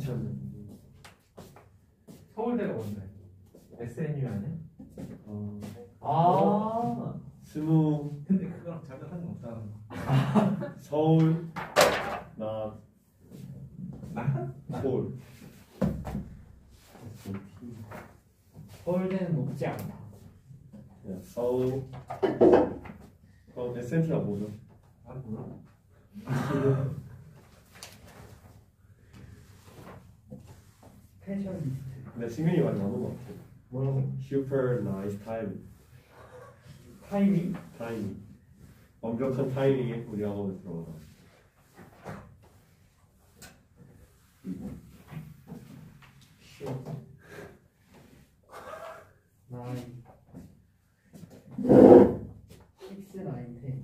괜찮네. 서울대가 뭔데? SNU 아니야? 스무. 근데 그거랑 전혀 상관없다는 거. 서울. 나 서울. 서울대는 높지 않다. 야, 서울. 그럼 SNT가 뭐죠? 아 몰라. 패셔니스트. 근데 승민이 말이 맞는 것 같아. 뭐라고? Super nice time. 타이밍? 타이밍. 완벽한 타이밍에 우리 학원에 들어가다. 쉬워. 나인. 6, 9, 10.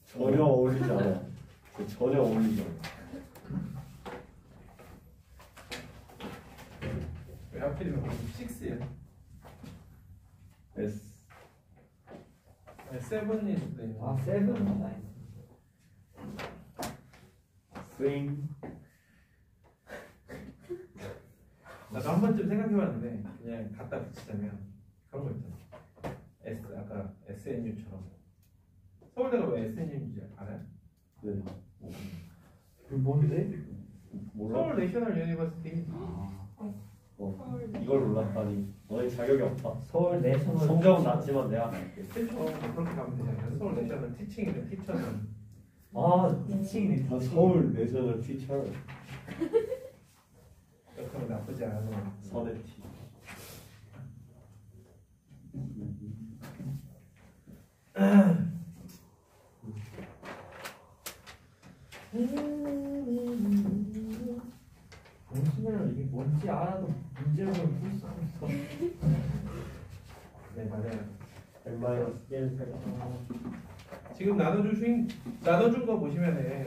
전혀 어울리지 않아. 전혀 어울리지 않아. 왜 하필이면 6야? S. 아니 7일 수도 있는. 아, 7, 9. Swing. 나도 한 번쯤 생각해봤는데 그냥 갖다 붙이자면 그런 거 있잖아. 아까 SNU처럼 서울대가 왜 SNU인지 알아요? 네. 그 뭔데? 몰라. 서울 내셔널 유니버시티. 이걸 몰랐다니. 너희 자격이 없다. 서울 내셔널. 성적은 낮지만 내가 갈게. 그렇죠. 그렇게 가면 되잖아요. 서울 내셔널 티칭이든 티처든. 아, 티칭이네. 나 서울 내셔널 티처. 그럼 나쁘지 않아. 선혜티. 원수면 이게 뭔지 알아도 문제를 풀수 없어. 네 맞아요. N-1 지금 나눠준 거 보시면은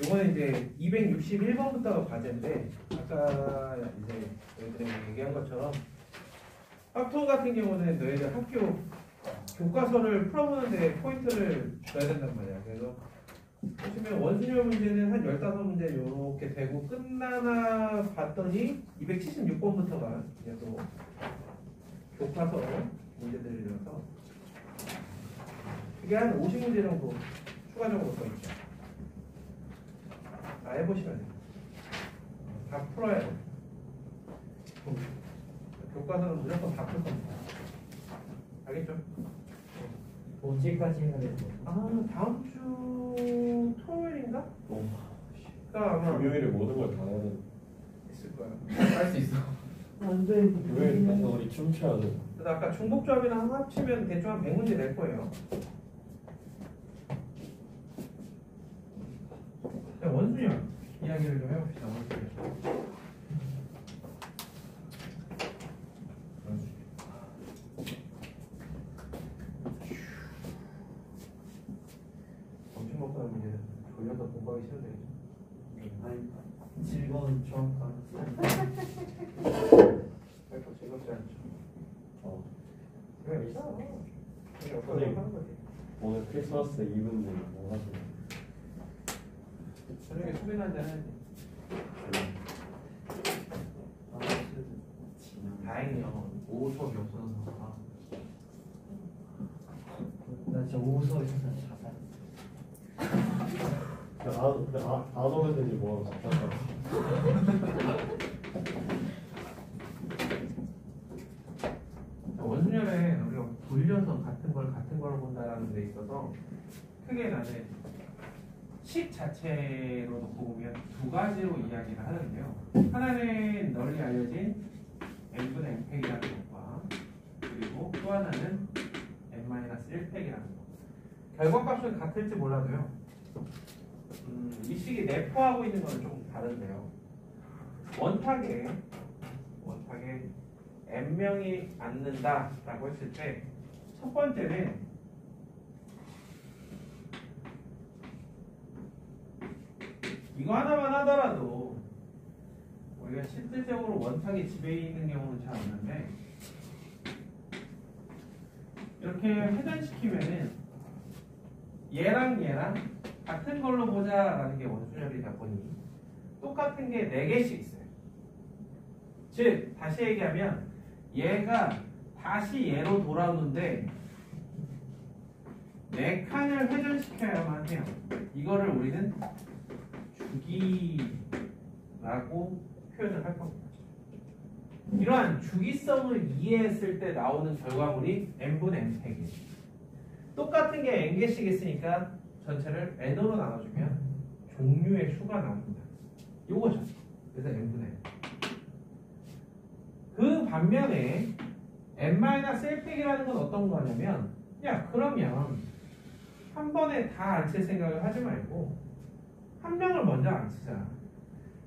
요거는 이제 261번부터가 과제인데 아까 이제 너희들이 얘기한 것처럼 학토 같은 경우는 너희들 학교 교과서를 풀어보는데 포인트를 줘야 된단 말이야. 그래서 보시면 원순열 문제는 한 15문제 이렇게 되고 끝나나 봤더니 276번부터가 이제 또 교과서 문제들이라서 그게 한 50문제 정도 추가적으로 더 있죠. 다 해보시면 돼요. 다 풀어야 돼요. 교과서는 무조건 다 풀 겁니다. 알겠죠? 언제까지 해야 되는 아 거야? 다음 주 토요일인가? 그러니까 아마 금요일에 모든 걸 다 해야 돼. 있을 거야. 할 수 있어. 안 돼. 금요일 가서 우리 춤춰야 돼. 그래서 아까 중복조합이랑 합치면 대충 한 100문제 낼 거예요. 자, 원순열 이야기를 좀 해봅시다. 원순열. 점심 먹고 나면 이제 졸려서 공부하기 싫은데. 아니, 즐거운 정확한 별로 즐겁지 않죠. 그래, 괜찮아. 그냥 선생님. 하는 거지. 오늘 크리스마스 이브인데 뭐 하세요? 저녁에 술이나 한잔 해야지. 다행이요. 오후 수업이 없어서. 나 진짜 오후 수업 있어서 자살. 안 오면 되지 뭐 하고 원순열에 우리가 돌려서 같은 걸 본다라는 데 있어서 크게 나는 식 자체로 놓고 보면 두 가지로 이야기를 하는데요. 하나는 널리 알려진 n분의 n팩이라는 것과 그리고 또 하나는 n-1팩이라는 것. 결과값은 같을지 몰라도요. 이 식이 내포하고 있는 거는 조금 다른데요. 원탁에 n명이 앉는다라고 했을 때 첫 번째는 이거 하나만 하더라도 우리가 실질적으로 원탁이 집에 있는 경우는 잘 없는데 이렇게 회전시키면은 얘랑 같은 걸로 보자라는 게 원순열이다 보니 똑같은 게 4개씩 있어요. 즉 다시 얘기하면 얘가 다시 얘로 돌아오는데 4칸을 회전시켜야만 해요. 이거를 우리는 주기라고 표현을 할 겁니다. 이러한 주기성을 이해했을 때 나오는 결과물이 n분의 n팩이에요. 똑같은 게 n개씩 있으니까 전체를 n으로 나눠주면 종류의 수가 나옵니다. 요거죠. 그래서 n분의 n. 그 반면에 n-1팩이라는 건 어떤 거냐면 야 그러면 한 번에 다 안 칠 생각을 하지 말고 한 명을 먼저 안 치자.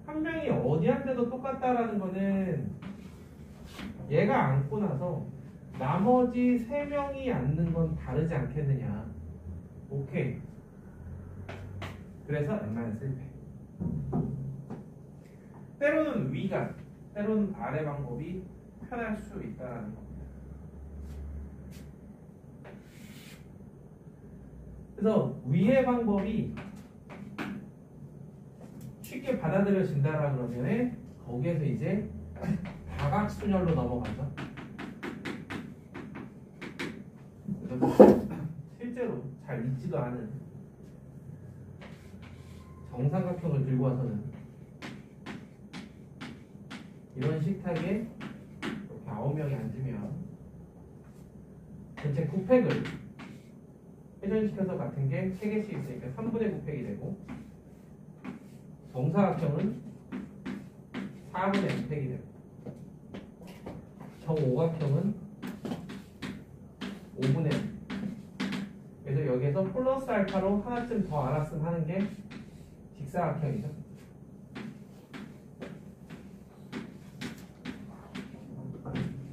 한 명이 어디한테도 똑같다라는 거는 얘가 앉고 나서 나머지 3명이 앉는 건 다르지 않겠느냐. 오케이. 그래서 n-1팩. 때로는 위가, 때로는 아래 방법이 편할 수 있다는 겁니다. 그래서 위의 방법이 쉽게 받아들여진다라 그러면 거기에서 이제 다각순열로 넘어가죠. 그래서 실제로 잘 있지도 않은 정삼각형을 들고 와서는 이런 식탁에 이렇게 9명이 앉으면 전체 9팩을 회전시켜서 같은 게 3개씩 있으니까 3분의 9팩이 되고 정사각형은 4분의 n팩이 되고 정오각형은 5분의 n. 그래서 여기에서 플러스 알파로 하나쯤 더 알았으면 하는 게 직사각형이죠.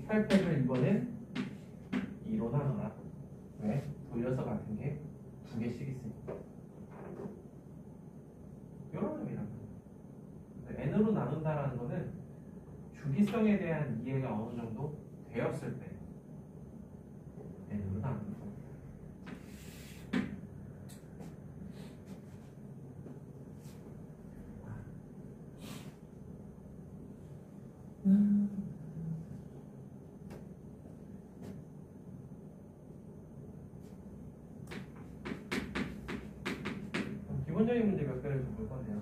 팔팩을 이번엔 2로 나눠라. 왜? 돌려서 같은 게 2개씩 있으니까. 이런 의미랍니다. n으로 나눈다라는 거는 주기성에 대한 이해가 어느 정도 되었을 때 n으로 나눈다. 기본적인 문제 몇 개를 좀 볼 건데요.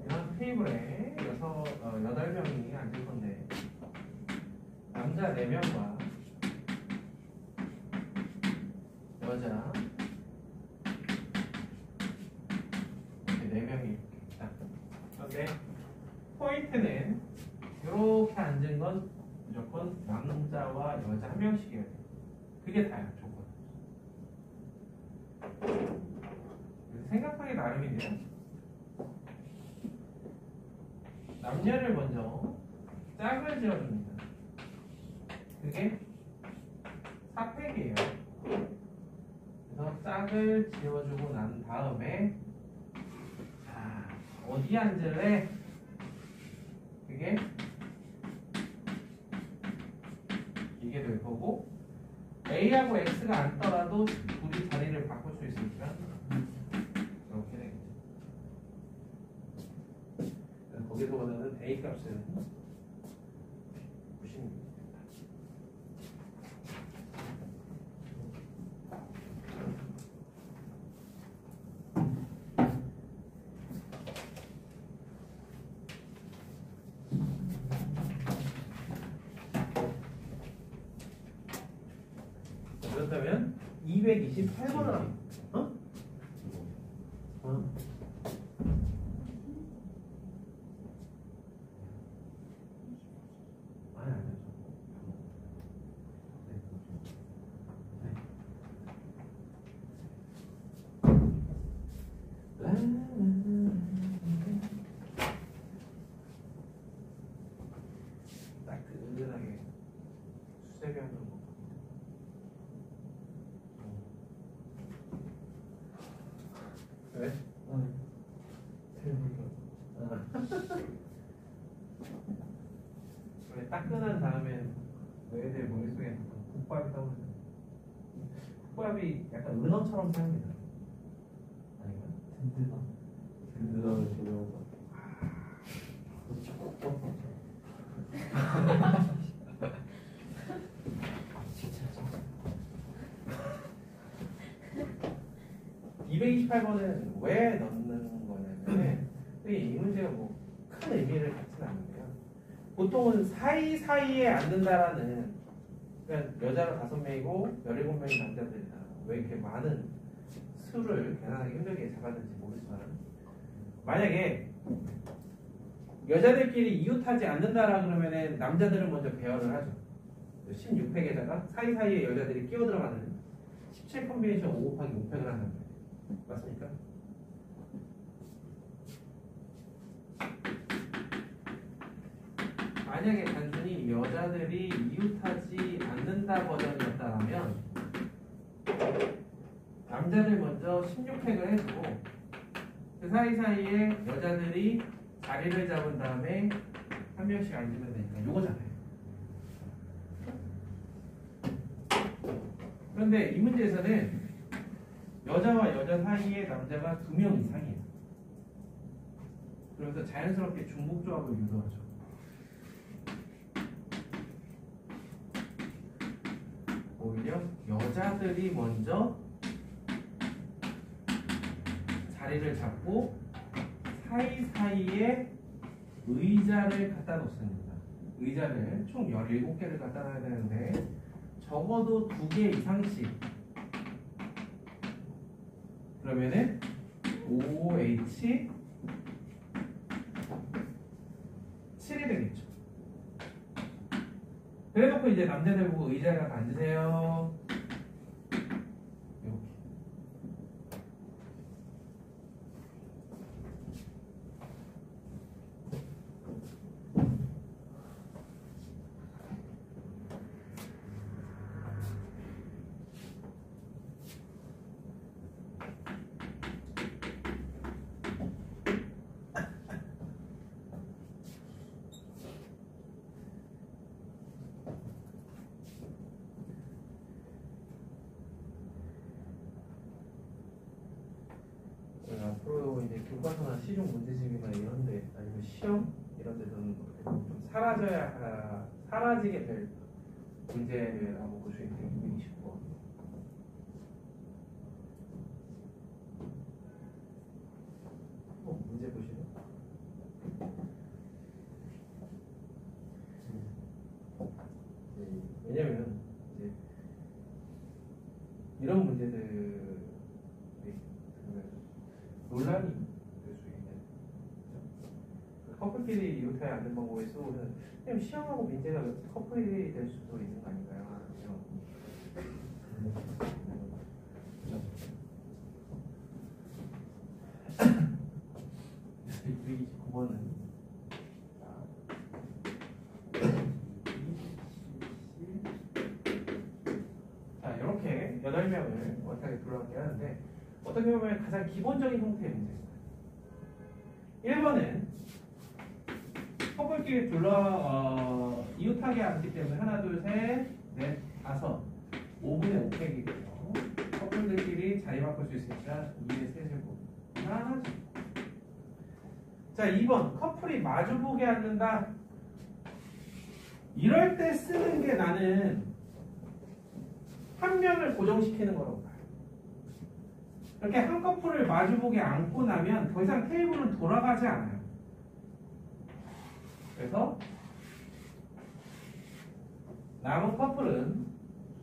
이런 테이블에 8명이 앉을 건데 남자 4명과 여자 이렇게 4명이 있다. 그런데 포인트는 이렇게 앉은 건 무조건 남자와 여자 1명씩이어야 돼요. 그게 다야. 생각하기 나름인데요. 남녀를 먼저 짝을 지어줍니다. 그게 4팩이에요. 그래서 짝을 지어주고 난 다음에 자, 어디 앉을래? 그게 이게 될 거고 A하고 X가 앉더라도 둘이 자리를 바꿀 수 있으니까 이렇게 되겠죠. 거기서보다는 A 값은 90입니다. 그렇다면 228번을 합니다. 어? 아니 아니요. 따끈하게 수세미하는 거. 왜? 왜 따끈한 다음에 너희들 머릿속에 국밥이 떠오르는 포압이 약간 은어처럼 사용되나? 아닌가요? 든든한. 든든함을 조명한 것 진짜 진짜. 228번은 왜 넣는 거냐면 이 문제가 뭐 큰 의미를 갖지는 않는데요. 보통은 사이사이에 앉는다라는, 그러니까 여자가 5명이고 17명이 남자들이다. 왜 이렇게 많은 수를 계산하기 힘들게 잡았는지 모르지만, 만약에 여자들끼리 이웃하지 않는다라 그러면은 남자들은 먼저 배열을 하죠. 16팩에다가 사이사이에 여자들이 끼어들어가는 17 컴비네이션 5 곱하기 5팩을 한단 말이에요. 맞습니까? 만약에 단순히 여자들이 이웃하지 않는다 버전이었다면 남자들 먼저 16팩을 해주고 그 사이사이에 여자들이 자리를 잡은 다음에 한 명씩 앉으면 되니까 요거잖아요. 그런데 이 문제에서는 여자와 여자 사이에 남자가 2명 이상이에요. 그래서 자연스럽게 중복조합을 유도하죠. 오히려 여자들이 먼저 자리를 잡고 사이사이에 의자를 갖다 놓습니다. 의자를 총 17개를 갖다 놔야 되는데 적어도 2개 이상씩, 그러면은 OH 7이 되겠죠. 그래놓고 이제 남자들 보고 의자에 가서 앉으세요. 이렇게. 앞으로 이제 교과서나 시중 문제집이나 이런데 아니면 시험 이런 데서는 좀 사라지게 될 문제라고 볼 수 있는데 220번. 문제 보시죠. 왜냐면 이제 이런 문제들 논란이 될 수 있는, 커플끼리 이웃하지 않는 방법의 수는 그냥 시험하고 민재가 커플이 될 수도 있는 거 아닌가요? 그래서 229번은 자, 이렇게 8명을 원탁에 들어가게 하는데 어떻게 보면 가장 기본적인 형태의 문제입니다. 1번은 커플끼리 이웃하게 앉기 때문에 하나, 둘, 셋, 넷, 다섯, 5분의 5팩이고요. 커플들끼리 자리 바꿀 수 있으니까 2의 세제곱 하나죠. 자, 2번 커플이 마주보게 앉는다. 이럴 때 쓰는 게 나는 한 명을 고정시키는 거라고 봐요. 이렇게 한 커플을 마주보게 앉고 나면 더 이상 테이블은 돌아가지 않아요. 그래서 남은 커플은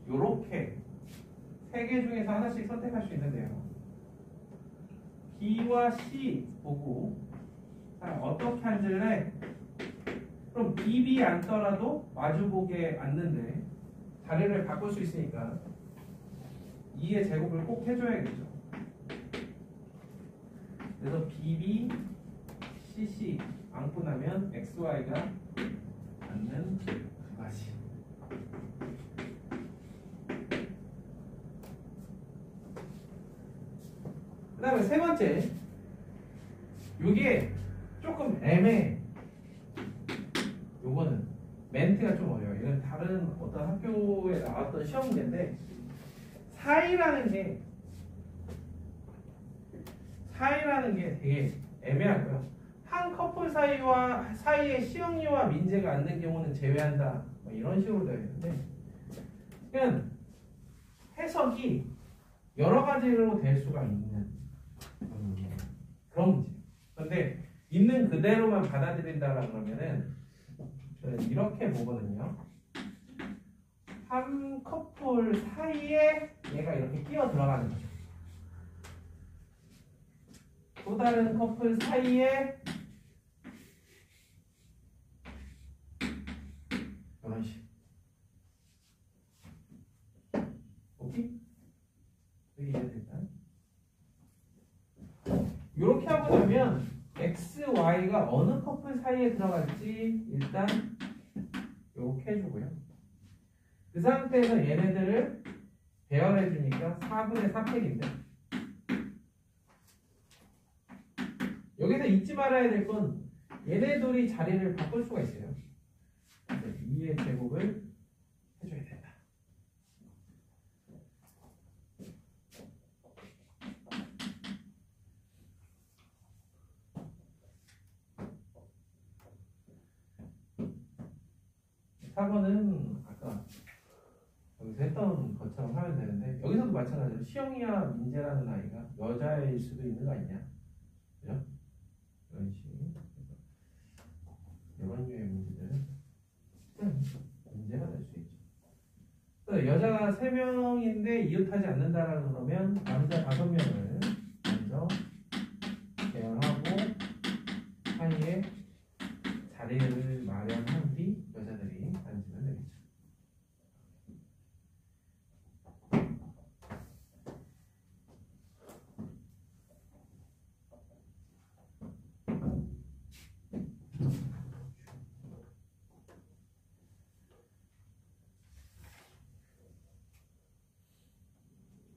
이렇게 3개 중에서 하나씩 선택할 수 있는데요. B와 C 보고 어떻게 앉을래? 그럼 B 앉더라도 마주보게 앉는데 자리를 바꿀 수 있으니까 2의 제곱을 꼭 해줘야겠죠. 그래서 BB, CC 앉고 나면 XY가 앉는 두 가지. 그 다음에 세 번째, 이게 조금 애매해. 요거는 멘트가 좀 어려워요. 이건 다른 어떤 학교에 나왔던 시험 문제인데 사이라는 게 되게 애매하고요. 한 커플 사이에 시영리와 민재가 앉는 경우는 제외한다. 뭐 이런 식으로 되어 있는데, 그냥 해석이 여러 가지로 될 수가 있는 그런 문제. 그런데 있는 그대로만 받아들인다라 그러면은 저는 이렇게 보거든요. 한 커플 사이에 얘가 이렇게 끼어 들어가는 거죠. 또 다른 커플 사이에 이런 식. 오케이? 여기 이해됐다. 이렇게 하고 나면 X, Y가 어느 커플 사이에 들어갈지 일단 이렇게 해주고요. 그 상태에서 얘네들을 배열해 주니까 4분의 4팩인데, 여기서 잊지 말아야 될 건 얘네 둘이 자리를 바꿀 수가 있어요. 2의 제곱을 해줘야 된다. 사번은 아까 여기서 했던 것처럼 하면 되는데, 여기서도 마찬가지로 시영이와 민재라는 아이가 여자일 수도 있는 거 아니냐? 그죠? 이런 식. 이런 류의 문제들은 문제가 될 수 있죠. 여자가 3명인데 이웃하지 않는다라고 그러면 남자 5명을 먼저 배열하고 사이에 자리를 마련한 뒤 여자들이 앉으면 되겠죠.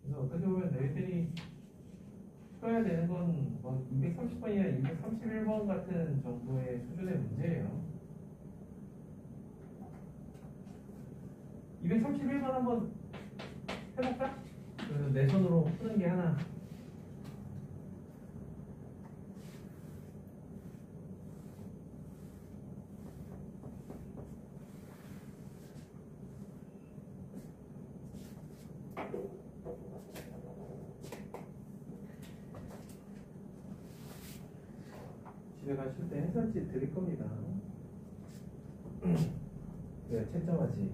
그래서 어떻게 보면 너희들이 풀어야 되는 건 뭐 230번이나 231번 같은 정도의 수준의 문제예요. 231번 한번 해볼까? 그래서 내 손으로 푸는 게 하나. 집에 가실 때 해설지 드릴 겁니다. 그래, 채점하지.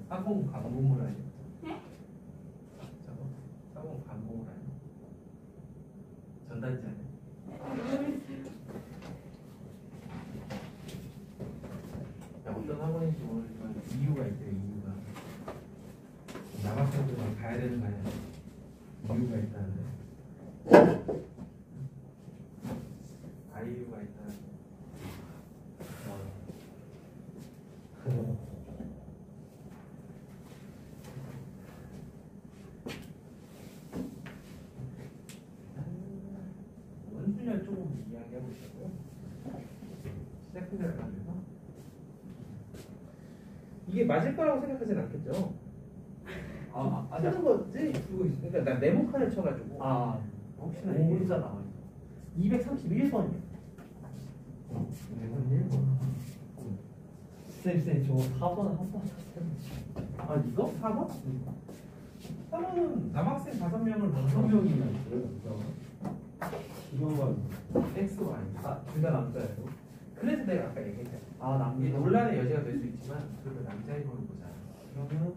사공 강공을 하죠. 사공 강공을 하죠. 전단지 아니야? 어떤 학원인지 모르지만 이유가 있대요. 이유가 남학생들만 가야 되는 거 아니야? 이유가 있다는데. 아이유가 있다는데. 원순열 조금 이야기하고 있었고요. 시작분자를 가면서 이게 맞을 거라고 생각하진 않겠죠? 쓰는 거지? 그러니까 나 네모칸을 쳐가지고 혹시나 5분자 나와 231번이야. 이건 1번. 쌤, 저 4번 한 번 아, 이거? 4번? 4번은 남학생 5명을 먼저 3명이나 있어요. 이거만 X, Y. 둘 다 남자예요? 그래서 내가 아까 얘기했잖아. 아 이 남자. 논란의 여지가 될 수 있지만 그래도 남자 이걸 보자. 그러면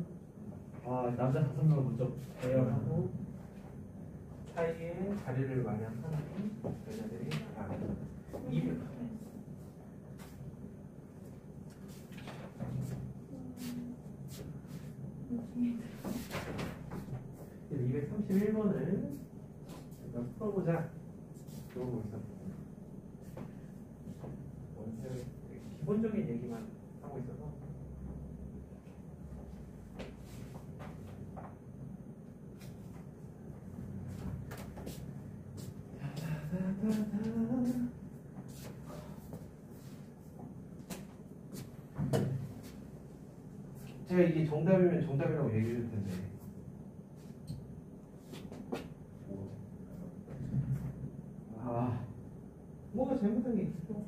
아 남자 5명을 먼저 배열하고 사이에 자리를 마련하는 여자들이 많아. 200. 그래서 231번을 일단 풀어보자. 그러고 있어. 원래 기본적인 얘기만 하고 있어서. 제가 이게 정답이면 정답이라고 얘기해 줄 텐데. 아, 뭐가 잘못한 게 있어?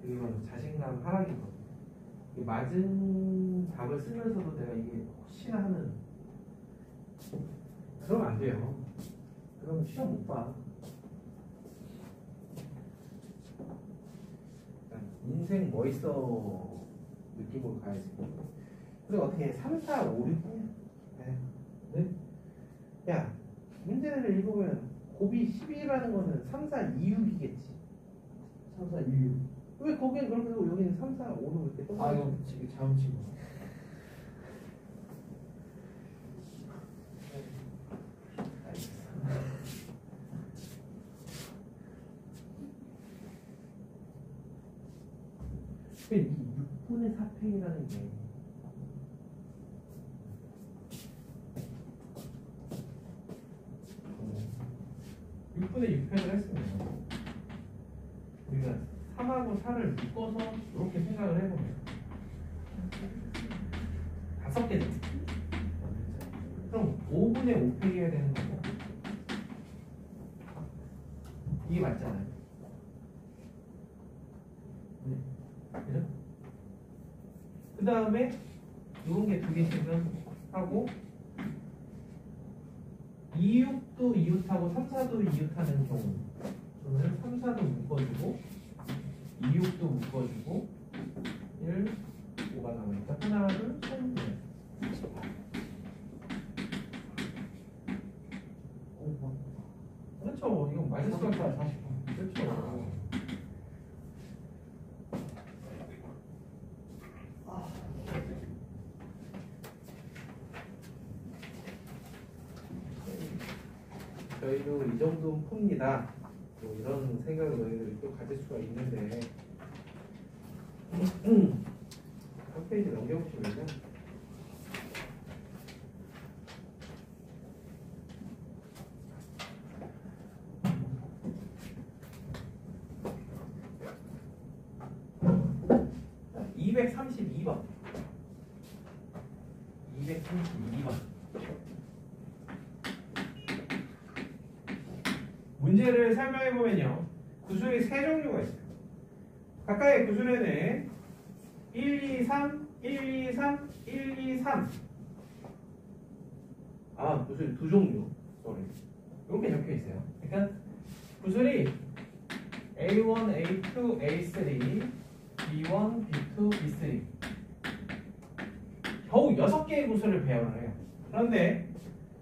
이건 자신감 하락이거든. 이 맞은 답을 쓰면서도 내가 이게 혹시나 하는 그러면 안 돼요. 그러면 시험 못 봐. 인생 뭐 있어 느낌으로 가야지. 그리고 어떻게 3, 4, 5, 6이냐? 네? 야, 문제를 읽어보면 곱이 12라는 거는 3, 4, 2, 6이겠지. 3, 4, 2, 6. 왜 거기는 그렇게 되고 여기는 3, 4, 5로 이렇게 또 아 이거 지금 잘못 친 거. 이 6분의 4팽이라는 게 음, 6분의 6팽을 했으면 우리가 3하고 4를 묶어서 이렇게 생각을 해보면 5개죠. 그럼 5분의 5팽이어야 되는 거고 이게 맞잖아요. 그죠? 그 다음에 이런 게 2개씩은 하고 2,6도 이웃하고 3, 4도 이웃하는 경우 그러면 3, 4도 묶어주고 2,6도 묶어주고 1, 5가 나오니까 하나, 둘, 셋, 넷. 그렇죠. 이거 맞을 수밖에 없어. 그렇죠. 저희도 이 정도는 풉니다. 뭐 이런 생각을 너희들이 또 가질 수가 있는데 한 페이지 넘겨보시면요. 자, 232번. 232번. 문제를 설명해 보면요. 구술이 세 종류가 있어요. 각각의 구술에는 1, 2, 3, 1, 2, 3, 1, 2, 3. 아, 구술이 두 종류. sorry. 이렇게 적혀 있어요. 그러니까 구술이 A1, A2, A3, B1, B2, B3. 겨우 6개의 구술을 배열을 해요. 그런데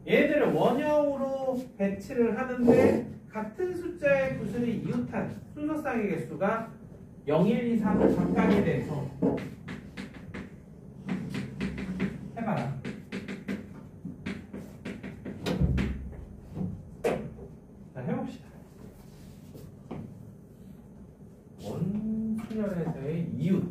얘들을 원형으로 배치를 하는데 같은 숫자의 구슬이 이웃한 순서쌍의 개수가 0, 1, 2, 3 각각에 대해서 해봐라. 자, 해봅시다. 원순열에서의 이웃.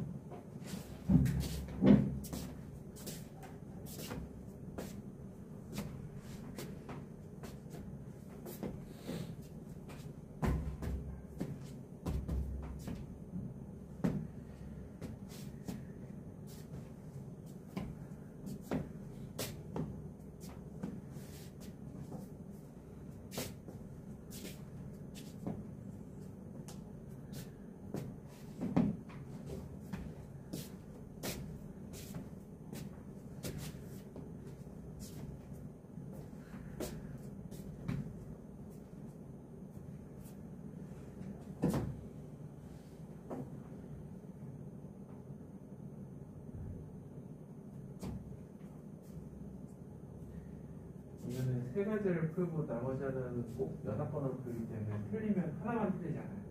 세 가지를 풀고 나머지 하나는 꼭 연합번호를 풀기 때문에 틀리면 하나만 틀리잖아요.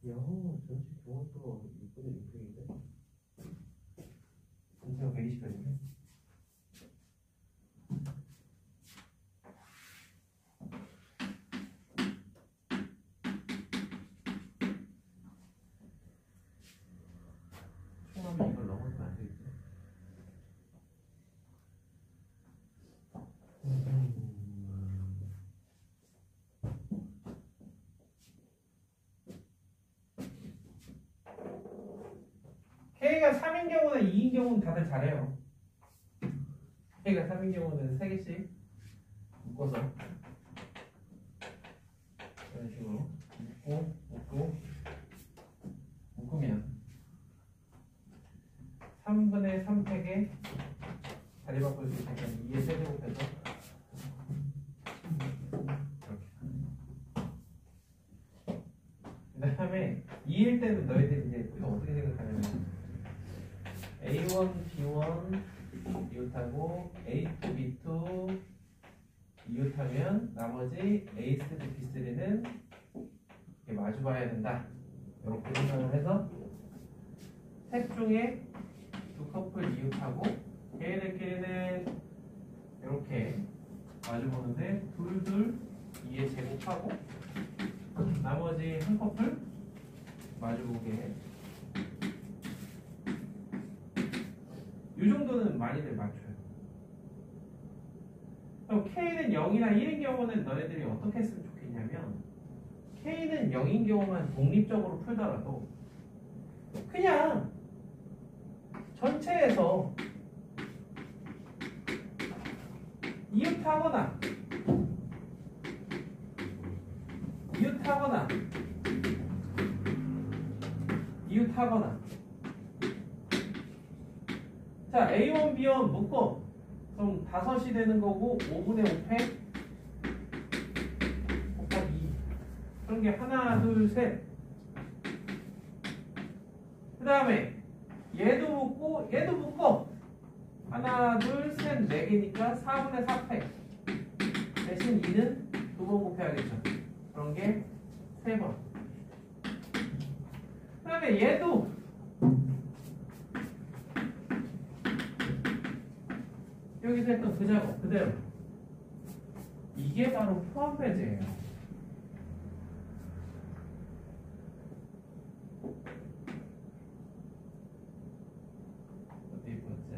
야, 전체 경험도가 6분의 6팩인데? 전체가 120편이네. 총합이 이걸 넘어서면 안 되겠지. K가 3인 경우나 2인 경우는 다들 잘해요. K가 3인 경우는 3개씩 묶어서 이런 식으로 묶으면 3분의 3팩에 자리 바꿀 수 있으니까 2의 세제곱해서 이렇게. 그 다음에 2일 때는 너희들이 이제 이거 어떻게 생각하냐면 A1, B1 이웃하고 A2, B2 이웃하면 나머지 A3, B3는 이렇게 마주봐야 된다. 이렇게 생각을 해서 셋 중에 두 커플 이웃하고 걔네들끼리는 이렇게 마주보는데 둘둘 2에 제곱하고 나머지 한 커플 마주보게. 이 정도는 많이들 맞춰요. 그럼 K는 0이나 1인 경우는 너네들이 어떻게 했으면 좋겠냐면 K는 0인 경우만 독립적으로 풀더라도 그냥 전체에서 이웃하거나 자 A1, B1 묶어. 그럼 5이 되는 거고 5분의 5팩 곱하기 2 그런 게 하나 둘 셋. 그 다음에 얘도 묶고 얘도 묶어. 하나 둘 셋 4개니까 4분의 4팩 대신 2는 2번 곱해야겠죠. 그런 게 3번. 그 다음에 얘도 여기서 했던 그 작업 그대로. 이게 바로 포함 배제예요. 어디 보자.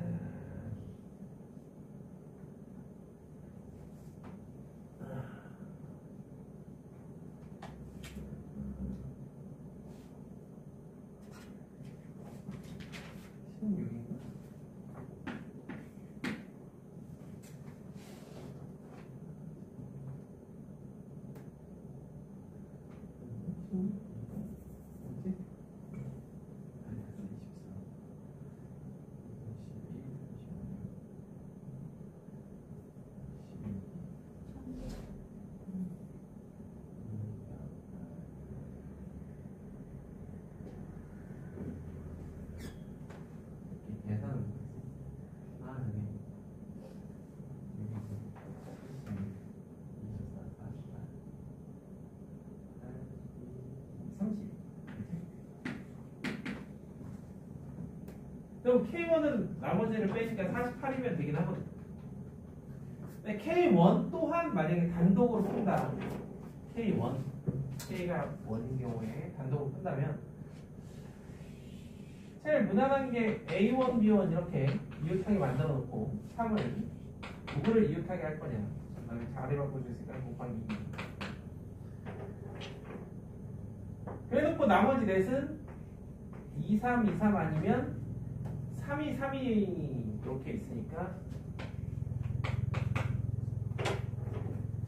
그럼 K1은 나머지를 빼니까 48이면 되긴 하거든. 근데 K1 또한 만약에 단독으로 푼다. K1 K가 1인 경우에 단독으로 푼다면 제일 무난한 게 A1, B1 이렇게 이웃하게 만들어 놓고 3을 누구를 이웃하게 할 거냐. 자리 바꿔 주니까 곱하기 2. 그래놓고 나머지 넷은 2, 3, 2, 3 아니면 3, 2, 3이 이렇게 있으니까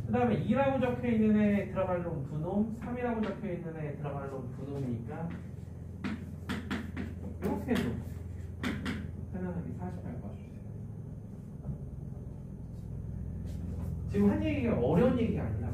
그 다음에 2라고 적혀있는 애 들어갈 놈 2놈 3이라고 적혀있는 애 들어갈 놈 2놈이니까 이렇게 해도 편안하게 48 봐주세요. 지금 한 얘기가 어려운 얘기가 아니라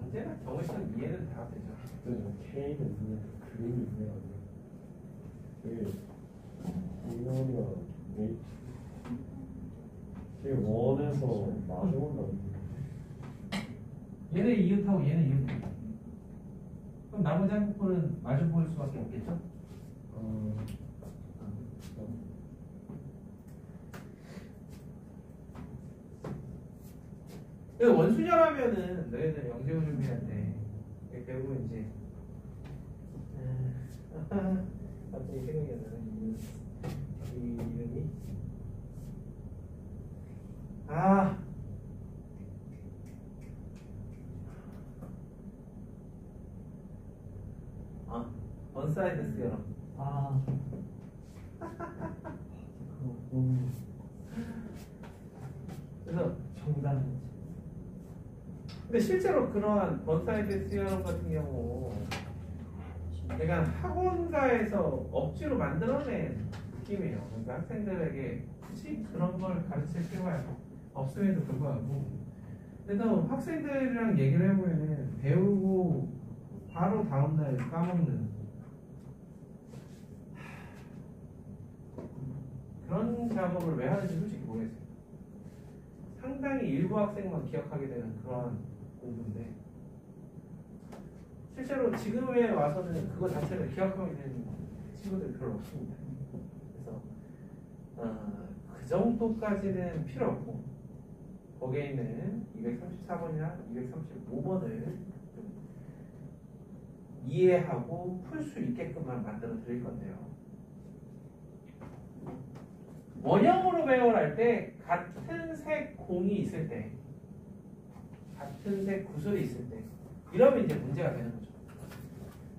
언제나 정의선 이해는 다 되죠. K는 그냥 그림이 있네요. 되게 이놈이가 되게 원에서 마주본다고. 얘는 이웃하고 얘는 이웃하고 그럼 나머지 한 커플은 마주 보일 수밖에 없겠죠? 원순열하면은 너희들 영재고 준비할 때 결국은 이제 갑자기 생각이 안 나네. 이 이름이 원사이드 스여럼. 그거 너무 그래서 정답. 근데 실제로 그러한 원사이드 스여럼 같은 경우 내가 학원가에서 억지로 만들어낸 느낌이에요. 그러니까 학생들에게 굳이 그런 걸 가르칠 필요가 없음에도 불구하고 그래서 학생들이랑 얘기를 해보면은 배우고 바로 다음날 까먹는 그런 작업을 왜 하는지 솔직히 모르겠어요. 상당히 일부 학생만 기억하게 되는 그런 공부인데 실제로 지금에 와서는 그거 자체를 기억하게 되는 친구들이 별로 없습니다. 그래서 그 정도까지는 필요 없고 거기에 있는 234번이나 235번을 이해하고 풀 수 있게끔만 만들어 드릴 건데요. 원형으로 배열할 때 같은 색 공이 있을 때 같은 색 구슬이 있을 때 이러면 이제 문제가 되는 거죠.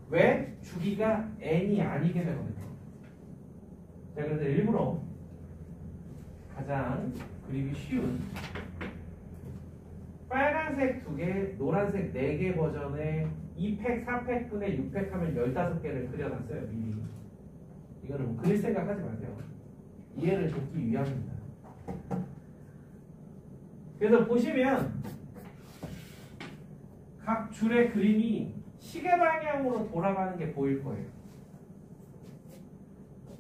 왜? 주기가 n이 아니게 되거든요. 자, 그래서 일부러 가장 그리기 쉬운 빨간색 2개, 노란색 4개 버전의 2팩, 4팩분의 6팩 하면 15개를 그려놨어요, 미리. 이거는 뭐 그릴 생각하지 마세요. 이해를 돕기 위함입니다. 그래서 보시면 각 줄의 그림이 시계 방향으로 돌아가는 게 보일 거예요.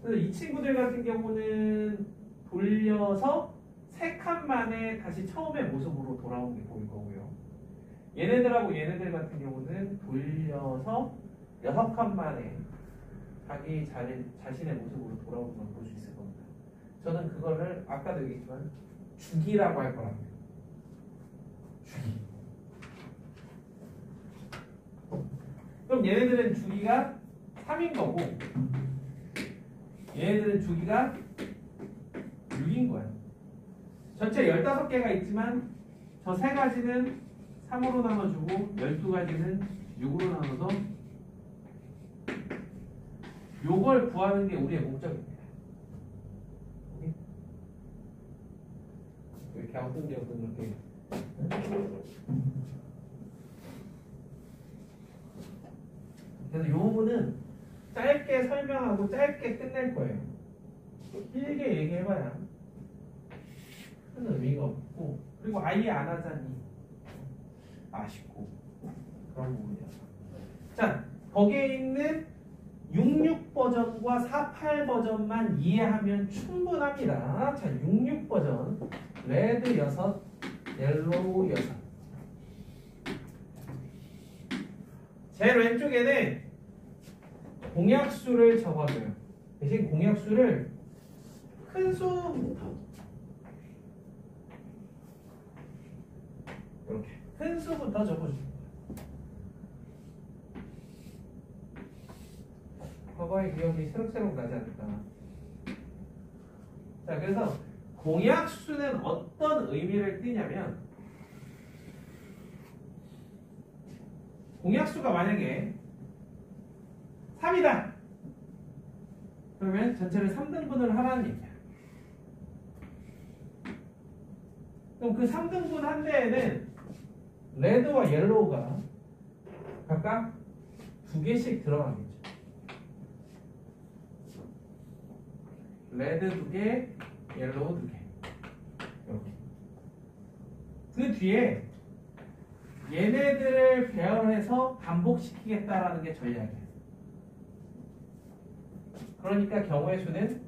그래서 이 친구들 같은 경우는 돌려서 3칸 만에 다시 처음의 모습으로 돌아오는 게 보일 거고요. 얘네들하고 얘네들 같은 경우는 돌려서 6칸 만에 자기 자신의 모습으로 돌아오는 걸 볼 수 있을 겁니다. 저는 그거를 아까도 얘기했지만 주기라고 할 거랍니다. 주기. 그럼 얘네들은 주기가 3인 거고 얘네들은 주기가 6인 거예요. 전체 15개가 있지만 저 3가지는 3으로 나눠주고 12가지는 6으로 나눠서 요걸 구하는 게 우리의 목적입니다. 이렇게 엉뚱저엉뚱 이렇게 그래서 이 부분은 짧게 설명하고 짧게 끝낼 거예요. 길게 얘기해봐야 큰 의미가 없고 그리고 아예 안 하자니 아쉽고 그런 부분이었어. 자, 거기에 있는 66 버전과 48 버전만 이해하면 충분합니다. 자, 66 버전 레드 6, 옐로우 6. 제일 왼쪽에는 공약수를 적어줘요. 대신 공약수를 큰 수부터 이렇게 큰 수부터 적어줍니다. 과거의 기억이 새록새록 나지 않을까. 자, 그래서 공약수는 어떤 의미를 띠냐면 공약수가 만약에 3이다. 그러면 전체를 3등분을 하라는 얘기야. 그럼 그 3등분 한 대에는 레드와 옐로우가 각각 2개씩 들어가겠죠. 레드 2개, 옐로우 2개. 이렇게. 그 뒤에 얘네들을 배열해서 반복시키겠다라는 게 전략이에요. 그러니까 경우의 수는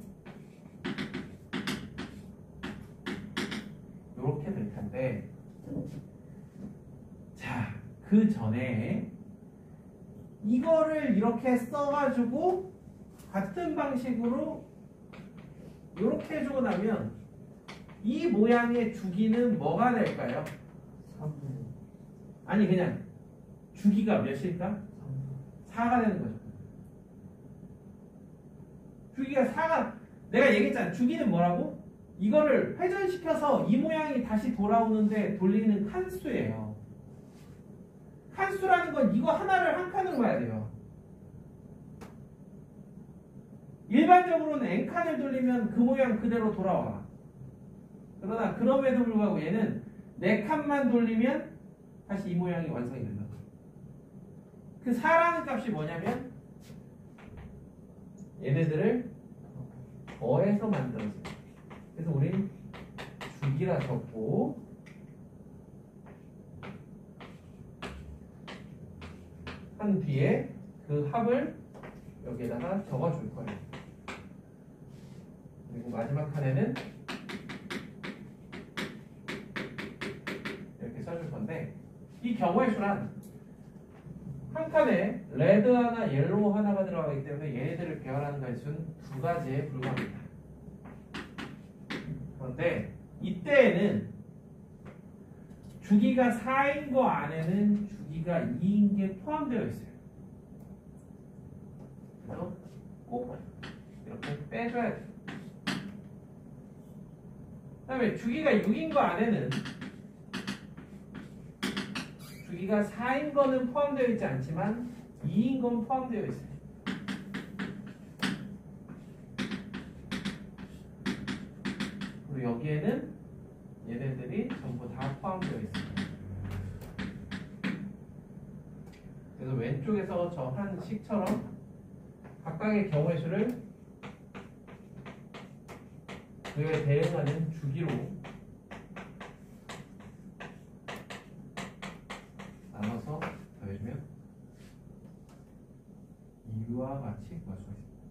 이렇게 될 텐데, 자, 그 전에 이거를 이렇게 써가지고 같은 방식으로 이렇게 해주고 나면 이 모양의 주기는 뭐가 될까요? 3분. 아니 그냥 주기가 몇일까? 4가 되는 거죠. 주기가 4가 내가 얘기했잖아. 주기는 뭐라고? 이거를 회전시켜서 이 모양이 다시 돌아오는데 돌리는 칸수예요. 칸수라는 건 이거 하나를 한 칸으로 봐야 돼요. 일반적으로는 n칸을 돌리면 그 모양 그대로 돌아와. 그러나 그럼에도 불구하고 얘는 4칸만 돌리면 다시 이 모양이 완성이 된다. 그 4라는 값이 뭐냐면 얘네들을 더해서 만들어져요. 그래서 우린 주기라 적고 한 뒤에 그 합을 여기에다가 적어줄 거예요. 그리고 마지막 칸에는 이렇게 써줄 건데 이 경우의 수란 한 칸에 레드 하나, 옐로우 하나가 들어가기 때문에 얘네들을 배열하는 가지수는 2가지에 불과합니다. 그런데 이때에는 주기가 4인 거 안에는 주기가 2인 게 포함되어 있어요. 그래서 꼭 이렇게 빼줘야 돼요. 그 다음에 주기가 6인 거 안에는 주기가 4인 거는 포함되어 있지 않지만 2인 건 포함되어 있어요. 그리고 여기에는 얘네들이 전부 다 포함되어 있어요. 그래서 왼쪽에서 저 한 식처럼 각각의 경우의 수를 그에 대응하는 주기로 나눠서 더해주면 이와 같이 구할 수가 있습니다.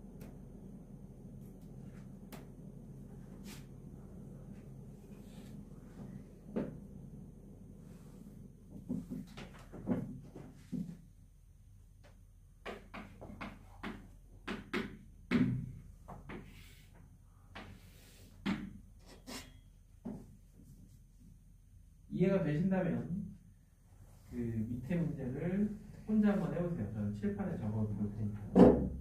이해가 되신다면 그 밑에 문제를 혼자 한번 해보세요. 저는 칠판에 적어두고 테니까.